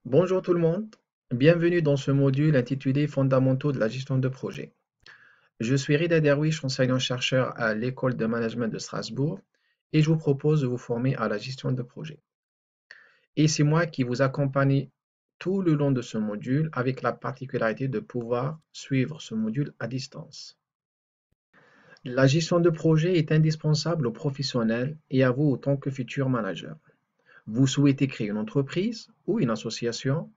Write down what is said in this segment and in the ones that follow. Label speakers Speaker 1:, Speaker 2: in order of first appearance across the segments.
Speaker 1: Bonjour tout le monde, bienvenue dans ce module intitulé Fondamentaux de la gestion de projet. Je suis Rida Derwish, enseignant-chercheur à l'École de management de Strasbourg et je vous propose de vous former à la gestion de projet. Et c'est moi qui vous accompagne tout le long de ce module avec la particularité de pouvoir suivre ce module à distance. La gestion de projet est indispensable aux professionnels et à vous en tant que futur manager. Vous souhaitez créer une entreprise ou une association,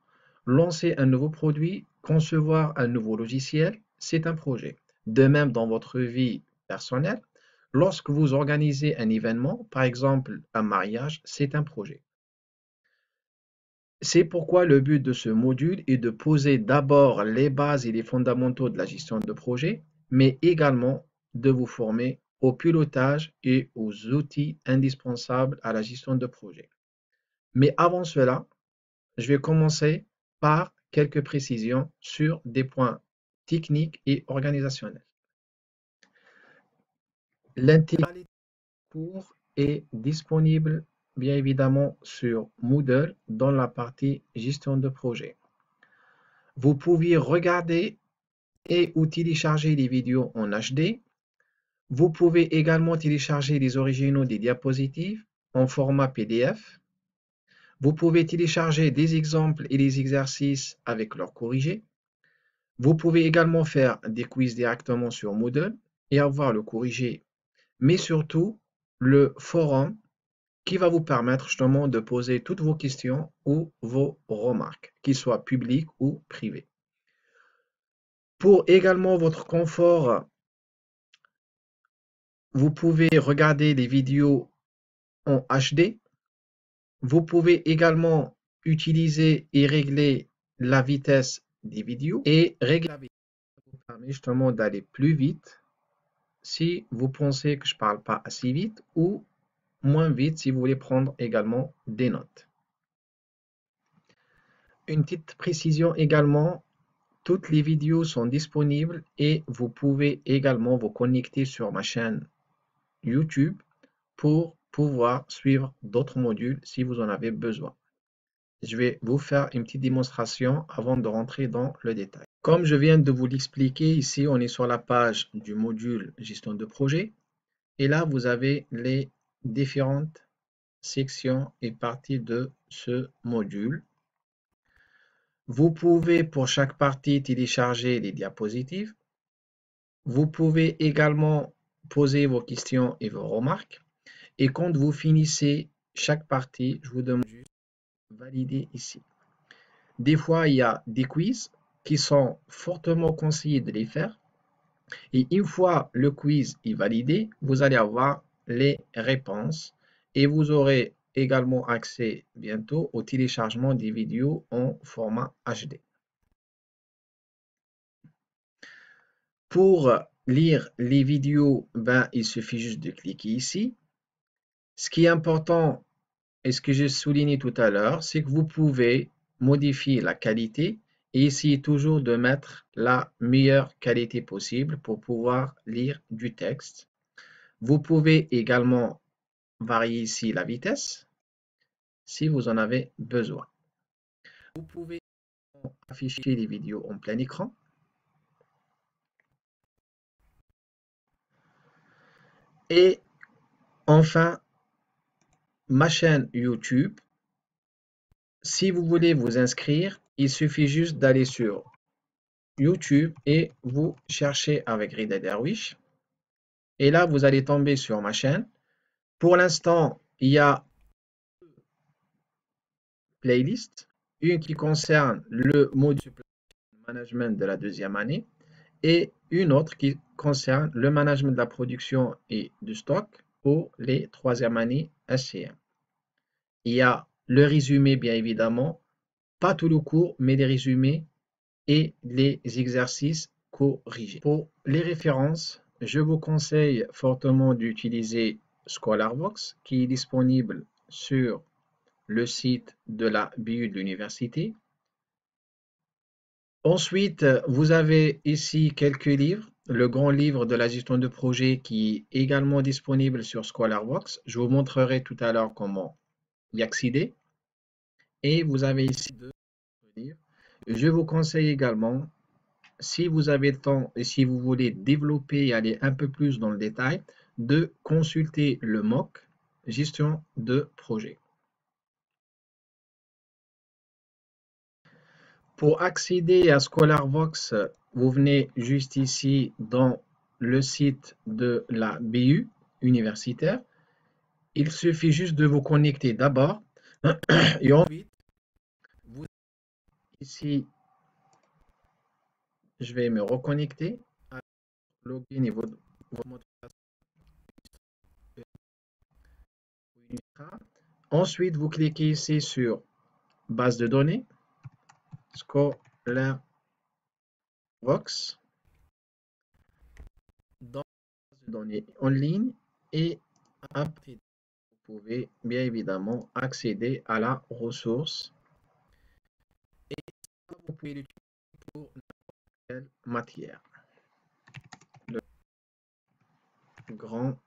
Speaker 1: lancer un nouveau produit, concevoir un nouveau logiciel, c'est un projet. De même dans votre vie personnelle, lorsque vous organisez un événement, par exemple un mariage, c'est un projet. C'est pourquoi le but de ce module est de poser d'abord les bases et les fondamentaux de la gestion de projet, mais également de vous former au pilotage et aux outils indispensables à la gestion de projet. Mais avant cela, je vais commencer par quelques précisions sur des points techniques et organisationnels. L'intégralité du cours est disponible bien évidemment sur Moodle dans la partie gestion de projet. Vous pouvez regarder et ou télécharger les vidéos en HD. Vous pouvez également télécharger les originaux des diapositives en format PDF. Vous pouvez télécharger des exemples et des exercices avec leurs corrigés. Vous pouvez également faire des quiz directement sur Moodle et avoir le corrigé, mais surtout le forum qui va vous permettre justement de poser toutes vos questions ou vos remarques, qu'ils soient publiques ou privées. Pour également votre confort, vous pouvez regarder les vidéos en HD. Vous pouvez également utiliser et régler la vitesse des vidéos et régler la vitesse. Ça vous permet justement d'aller plus vite si vous pensez que je ne parle pas assez vite ou moins vite si vous voulez prendre également des notes. Une petite précision également, toutes les vidéos sont disponibles et vous pouvez également vous connecter sur ma chaîne YouTube pour pouvoir suivre d'autres modules si vous en avez besoin. Je vais vous faire une petite démonstration avant de rentrer dans le détail. Comme je viens de vous l'expliquer, ici on est sur la page du module gestion de projet. Et là, vous avez les différentes sections et parties de ce module. Vous pouvez pour chaque partie télécharger les diapositives. Vous pouvez également poser vos questions et vos remarques. Et quand vous finissez chaque partie, je vous demande juste de valider ici. Des fois, il y a des quiz qui sont fortement conseillés de les faire. Et une fois le quiz est validé, vous allez avoir les réponses et vous aurez également accès bientôt au téléchargement des vidéos en format HD. Pour lire les vidéos, il suffit juste de cliquer ici. Ce qui est important et ce que j'ai souligné tout à l'heure, c'est que vous pouvez modifier la qualité et essayer toujours de mettre la meilleure qualité possible pour pouvoir lire du texte. Vous pouvez également varier ici la vitesse si vous en avez besoin. Vous pouvez afficher les vidéos en plein écran. Et enfin, ma chaîne YouTube. Si vous voulez vous inscrire, il suffit juste d'aller sur YouTube et vous cherchez avec Rida Derwish. Et là, vous allez tomber sur ma chaîne. Pour l'instant, il y a deux playlists. Une qui concerne le module management de la deuxième année et une autre qui concerne le management de la production et du stock pour les troisième années SCM. Il y a le résumé, bien évidemment, pas tout le cours, mais les résumés et les exercices corrigés. Pour les références, je vous conseille fortement d'utiliser ScholarVox qui est disponible sur le site de la BU de l'université. Ensuite, vous avez ici quelques livres. Le grand livre de la gestion de projet qui est également disponible sur ScholarVox. Je vous montrerai tout à l'heure comment y accéder. Et vous avez ici deux livre. Je vous conseille également, si vous avez le temps et si vous voulez développer et aller un peu plus dans le détail, de consulter le MOOC, gestion de projet. Pour accéder à ScholarVox, vous venez juste ici dans le site de la BU universitaire. Il suffit juste de vous connecter d'abord et ensuite, vous, ici, je vais me reconnecter à login et votre mot de passe. Ensuite, vous cliquez ici sur base de données, ScholarVox. Dans la base de données en ligne et après, vous pouvez bien évidemment accéder à la ressource et vous pouvez l'utiliser pour n'importe quelle matière. Le grand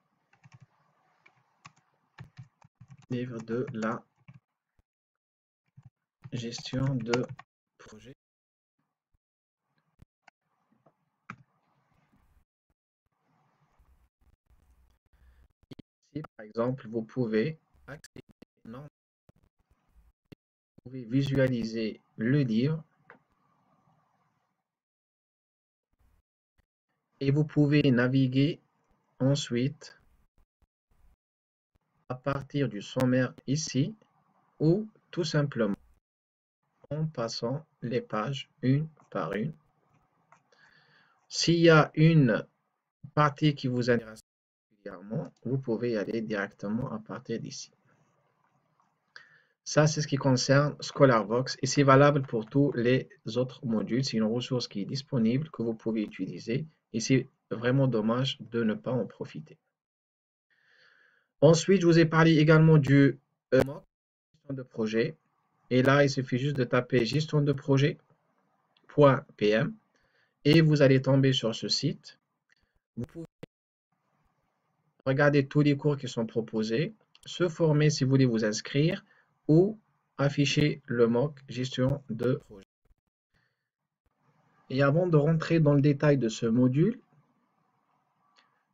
Speaker 1: livre de la gestion de projet. Ici, par exemple, vous pouvez accéder, non, vous pouvez visualiser le livre et vous pouvez naviguer ensuite à partir du sommaire ici ou tout simplement en passant les pages une par une. S'il y a une partie qui vous intéresse particulièrement, vous pouvez y aller directement à partir d'ici. Ça, c'est ce qui concerne ScholarVox et c'est valable pour tous les autres modules. C'est une ressource qui est disponible, que vous pouvez utiliser et c'est vraiment dommage de ne pas en profiter. Ensuite, je vous ai parlé également du MOOC, gestion de projet. Et là, il suffit juste de taper gestion de projet.pm et vous allez tomber sur ce site. Vous pouvez regarder tous les cours qui sont proposés, se former si vous voulez vous inscrire ou afficher le MOOC gestion de projet. Et avant de rentrer dans le détail de ce module,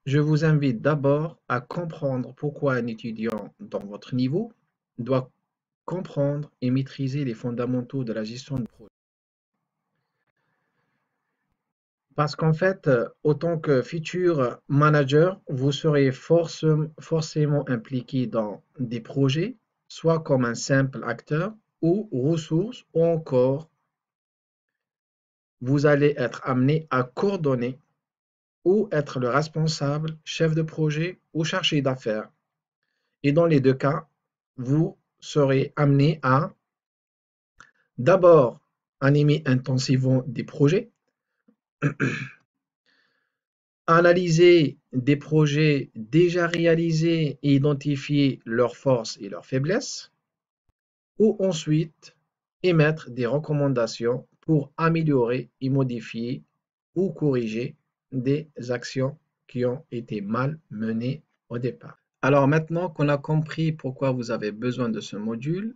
Speaker 1: je vous invite d'abord à comprendre pourquoi un étudiant dans votre niveau doit comprendre et maîtriser les fondamentaux de la gestion de projet. Parce qu'en fait, autant que futur manager, vous serez forcément impliqué dans des projets, soit comme un simple acteur ou ressource, ou encore vous allez être amené à coordonner ou être le responsable, chef de projet ou chargé d'affaires. Et dans les deux cas, vous serez amené à d'abord animer intensivement des projets, analyser des projets déjà réalisés et identifier leurs forces et leurs faiblesses, ou ensuite émettre des recommandations pour améliorer et modifier ou corriger des actions qui ont été mal menées au départ. Alors maintenant qu'on a compris pourquoi vous avez besoin de ce module,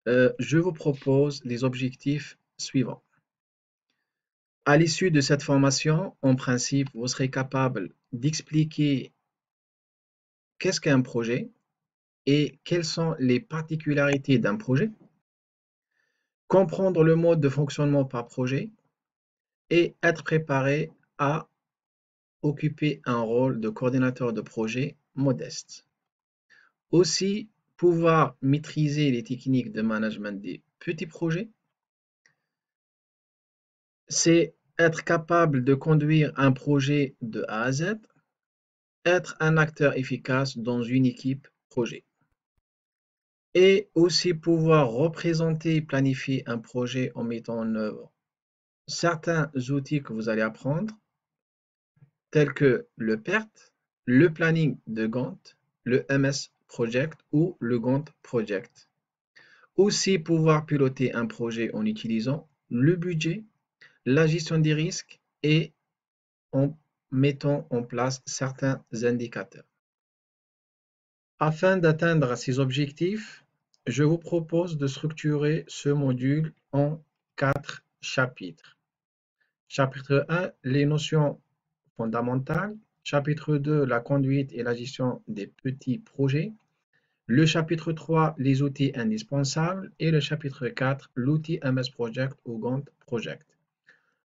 Speaker 1: je vous propose les objectifs suivants. À l'issue de cette formation, en principe, vous serez capable d'expliquer qu'est-ce qu'un projet et quelles sont les particularités d'un projet, comprendre le mode de fonctionnement par projet et être préparé à occuper un rôle de coordinateur de projet modeste. Aussi, pouvoir maîtriser les techniques de management des petits projets, c'est être capable de conduire un projet de A à Z, être un acteur efficace dans une équipe projet. Et aussi pouvoir représenter et planifier un projet en mettant en œuvre certains outils que vous allez apprendre, tels que le PERT, le planning de Gantt, le MS Project ou le Gantt Project. Aussi pouvoir piloter un projet en utilisant le budget, la gestion des risques et en mettant en place certains indicateurs. Afin d'atteindre ces objectifs, je vous propose de structurer ce module en 4 chapitres. Chapitre 1, les notions fondamentales. Chapitre 2, la conduite et la gestion des petits projets. Le chapitre 3, les outils indispensables. Et le chapitre 4, l'outil MS Project ou Gantt Project.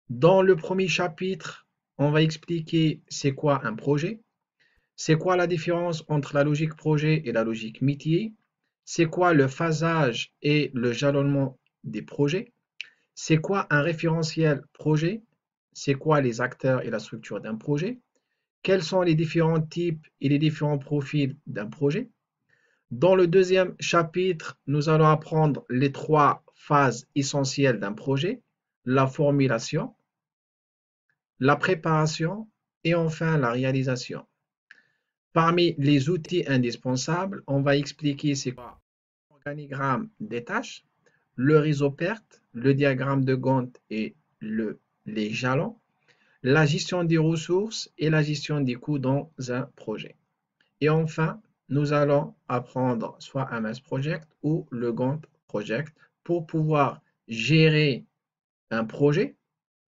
Speaker 1: Dans le premier chapitre, on va expliquer c'est quoi un projet, c'est quoi la différence entre la logique projet et la logique métier, c'est quoi le phasage et le jalonnement des projets, c'est quoi un référentiel projet, c'est quoi les acteurs et la structure d'un projet, quels sont les différents types et les différents profils d'un projet. Dans le deuxième chapitre, nous allons apprendre les 3 phases essentielles d'un projet, la formulation, la préparation et enfin la réalisation. Parmi les outils indispensables, on va expliquer c'est quoi l'organigramme des tâches, le réseau PERT, le diagramme de Gantt et les jalons, la gestion des ressources et la gestion des coûts dans un projet. Et enfin, nous allons apprendre soit MS Project ou le Gantt Project pour pouvoir gérer un projet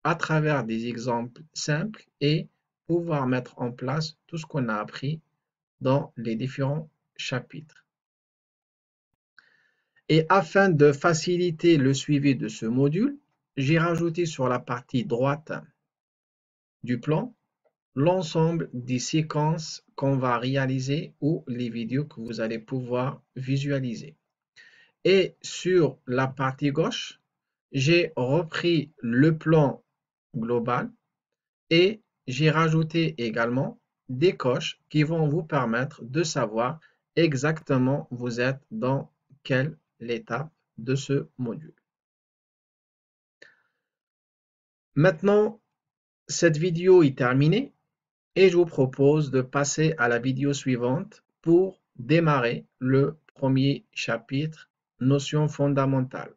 Speaker 1: à travers des exemples simples et pouvoir mettre en place tout ce qu'on a appris dans les différents chapitres. Et afin de faciliter le suivi de ce module, j'ai rajouté sur la partie droite du plan l'ensemble des séquences qu'on va réaliser ou les vidéos que vous allez pouvoir visualiser. Et sur la partie gauche, j'ai repris le plan global et j'ai rajouté également des coches qui vont vous permettre de savoir exactement vous êtes dans quelle étape de ce module. Maintenant, cette vidéo est terminée et je vous propose de passer à la vidéo suivante pour démarrer le premier chapitre, notions fondamentales.